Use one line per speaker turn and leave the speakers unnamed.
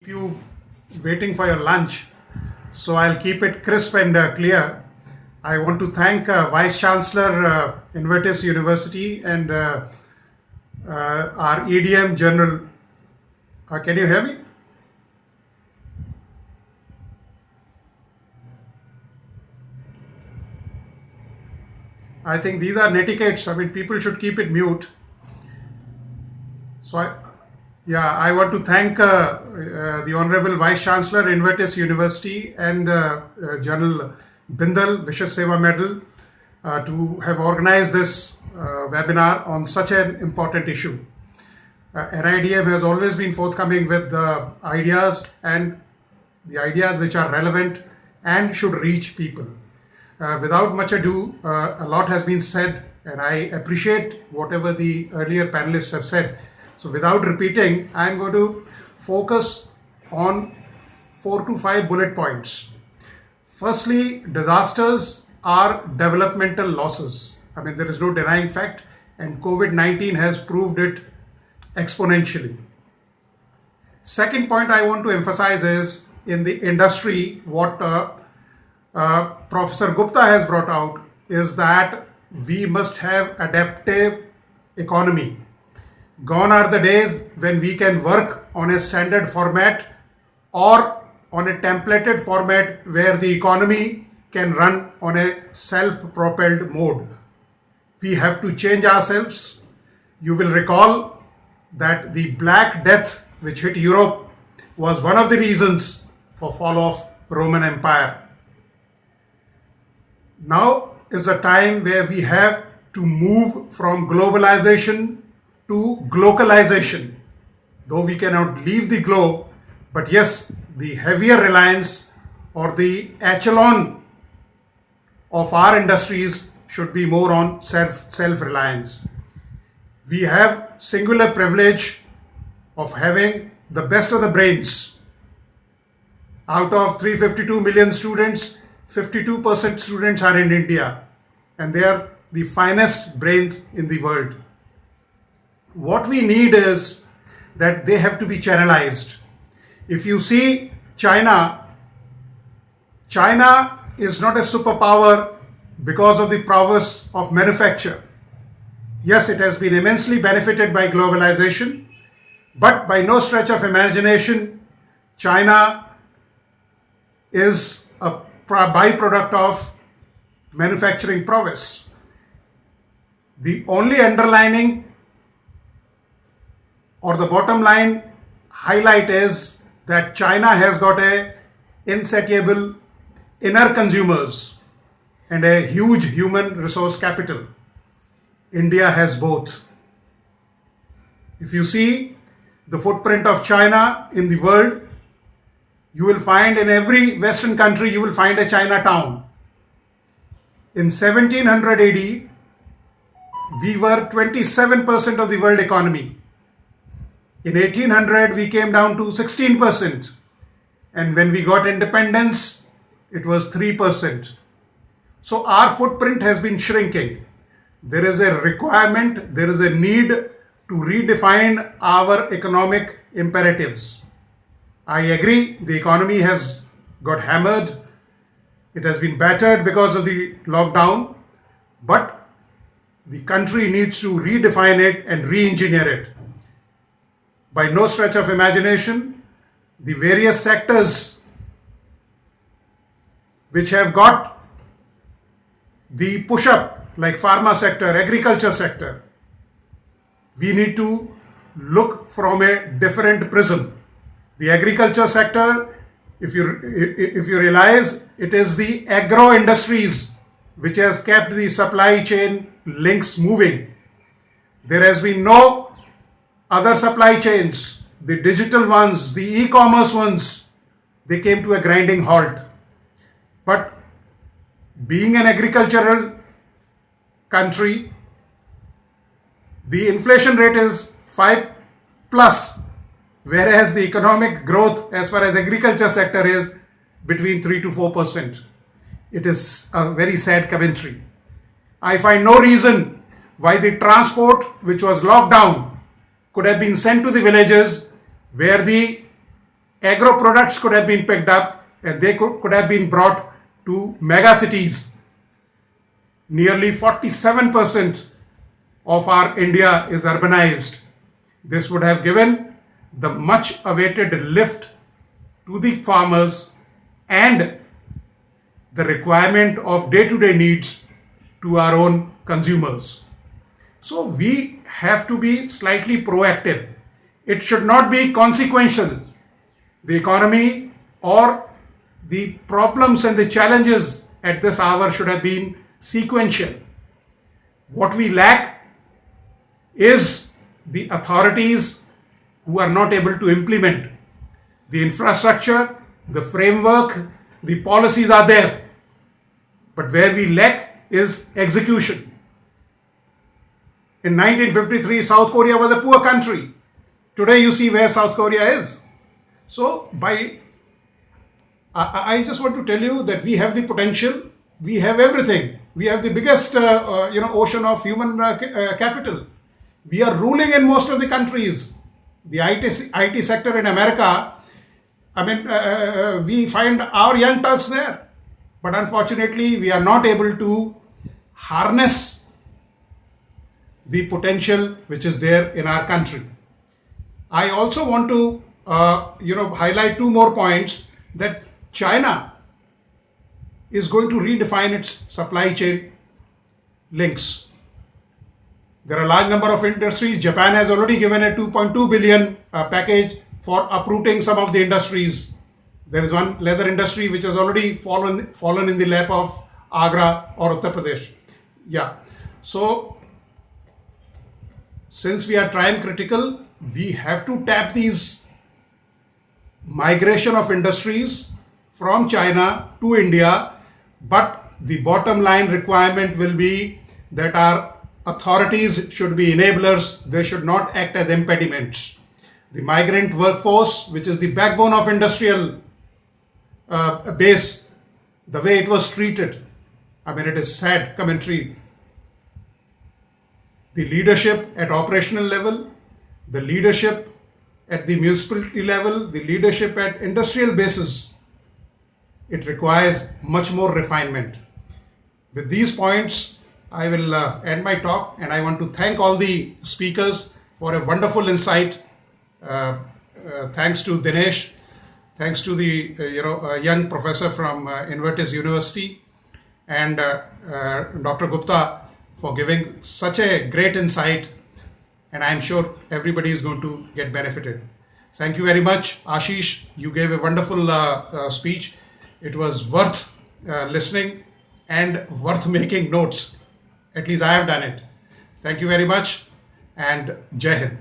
You waiting for your lunch, so I'll keep it crisp and clear. I want to thank Vice Chancellor Invertis University and our EDM General. Can you hear me? I think these are netiquettes. I mean, people should keep it mute. So, I want to thank the Honorable Vice Chancellor, Invertis University, and General Bindal, Vishwas Seva Medal, to have organized this webinar on such an important issue. NIDM has always been forthcoming with the ideas and the ideas which are relevant and should reach people. Without much ado, a lot has been said, and I appreciate whatever the earlier panelists have said. So without repeating, I'm going to focus on 4 to 5 bullet points. Firstly, disasters are developmental losses. I mean, there is no denying fact, and COVID-19 has proved it exponentially. Second point I want to emphasize is in the industry, what Professor Gupta has brought out is that we must have adaptive economy. Gone are the days when we can work on a standard format or on a templated format where the economy can run on a self-propelled mode. We have to change ourselves. You will recall that the Black Death which hit Europe was one of the reasons for fall of Roman Empire. Now is a time where we have to move from globalization to glocalization. Though we cannot leave the globe, but yes, the heavier reliance or the echelon of our industries should be more on self-reliance. We have singular privilege of having the best of the brains. Out of 352 million students, 52% students are in India, and they are the finest brains in the world. What we need is that they have to be channelized. If you see China is not a superpower because of the prowess of manufacture. Yes, it has been immensely benefited by globalization, but by no stretch of imagination, China is a byproduct of manufacturing prowess. The only underlining or the bottom line highlight is that China has got a insatiable inner consumers and a huge human resource capital. India has both. If you see the footprint of China in the world, you will find in every Western country, you will find a Chinatown. In 1700 AD, we were 27% of the world economy. In 1800, we came down to 16%. And when we got independence, it was 3%. So our footprint has been shrinking. There is a requirement, there is a need to redefine our economic imperatives. I agree, the economy has got hammered. It has been battered because of the lockdown. But the country needs to redefine it and re-engineer it. By no stretch of imagination, the various sectors which have got the push-up, like pharma sector, agriculture sector, we need to look from a different prism. The agriculture sector, if you realize, it is the agro industries which has kept the supply chain links moving. There has been no other supply chains, the digital ones, the e-commerce ones, they came to a grinding halt. But being an agricultural country, the inflation rate is 5 plus, whereas the economic growth as far as agriculture sector is between 3 to 4%. It is a very sad commentary. I find no reason why the transport which was locked down could have been sent to the villages where the agro products could have been picked up and they could have been brought to mega cities. Nearly 47% of our India is urbanized. This would have given the much awaited lift to the farmers and the requirement of day-to-day needs to our own consumers. So we have to be slightly proactive. It should not be consequential. The economy or the problems and the challenges at this hour should have been sequential. What we lack is the authorities who are not able to implement the infrastructure, the framework, the policies are there. But where we lack is execution. In 1953, South Korea was a poor country. Today you see where South Korea is. So I just want to tell you that we have the potential, we have everything. We have the biggest ocean of human capital. We are ruling in most of the countries. The IT sector in America, we find our young Turks there. But unfortunately, we are not able to harness the potential which is there in our country. I also want to highlight two more points, that China is going to redefine its supply chain links. There are a large number of industries. Japan has already given a 2.2 billion package for uprooting some of the industries. There is one leather industry which has already fallen in the lap of Agra or Uttar Pradesh. Yeah. So since we are time critical, we have to tap these migration of industries from China to India. But the bottom line requirement will be that our authorities should be enablers. They should not act as impediments. The migrant workforce, which is the backbone of industrial base, the way it was treated, it is sad commentary. The leadership at operational level, the leadership at the municipality level, the leadership at industrial bases, it requires much more refinement. With these points, I will end my talk, and I want to thank all the speakers for a wonderful insight. Thanks to Dinesh, thanks to the young professor from Invertis University, and Dr. Gupta for giving such a great insight, and I'm sure everybody is going to get benefited. Thank you very much. Ashish, you gave a wonderful speech. It was worth listening and worth making notes. At least I have done it. Thank you very much, and Jai Hind.